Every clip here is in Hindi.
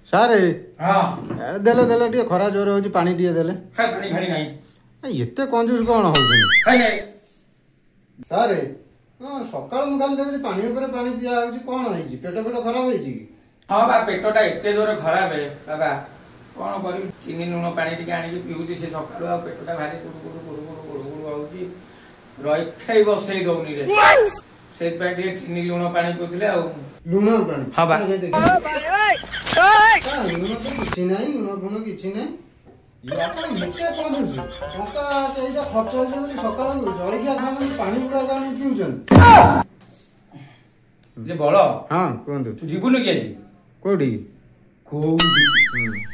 सारे हाँ देले देले टिके खरा जोर होची पानी टिके देले हाय पानी भारी नहीं एते कंजूस कोन होउछन हाय नहीं सारे हां सकाळ मु खाली देखि पानी ऊपर पानी पिया होची कोन होईची पेट खराब होईची की हाँ बा पेटटा एते जोर खराब है बाबा कौन कर चीनी लुण पानी टी आनी पीऊँ से सका पेटा भारी गुड़ गुड़ गुड़ गुड़ गुड़ गुड़ हो रही बसई दौनी रे से चीनी लुण पानी पीते लुण पानी हाँ बा लुण तो किछि नाही लुण गुण किछि नाही आपण एते कोन होउछ टका एटा खर्च हो जे सकाळ जळिया खाना पानी पूरा गाणी पिउछन जे बळ हां कोंदु तू जीवनु के कोडी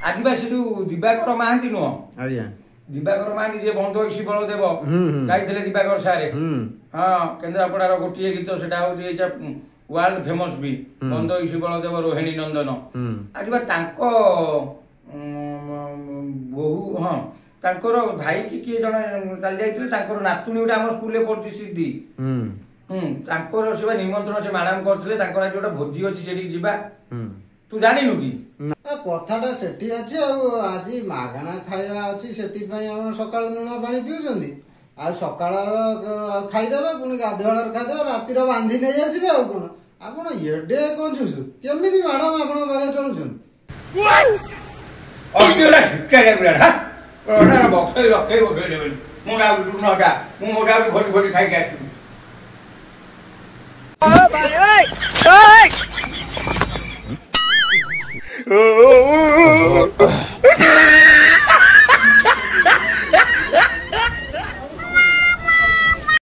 आदिवासी दिवाकर महांती नुह आज्ञा दिवाकर महांती जे बंध ईशी बलदेव गाइले दिवाकर सारे हाँ केन्द्रापड़ार गोटे गीत सेटा हूँ वर्ल्ड फेमस भी बंध ईशी बलदेव रोहिणी नंदन आज बहु हाँ तांकर भाई की किए जन चली जाइए तांकर नातुणी गोटे आम स्कूल पढ़ी सिद्धि तांकर से निमंत्रण से मैडम करते आज गोटे भोजी अच्छी से जीवा तू जानिनु कि कथाटा सेठी अछि आज मागणा खाଇବା अछि सेति पई हम सकाळ लुण पानी पिउछंदी आ सकाळ खाइदेबे पुनी गाधवाळर खाइदेबे रातिर बांधी नै आसीबे आ कोन आपण एडे कोन जुसु केमिति मैडम आपण बाहे चलुछन अकेला हिक्का बुढ़ा हा ओडा बक्सै रखे ओडे लेबे मुडा लुणटा मु मोडा भोटी भोटी खाइ के ओ भाई ओए ओए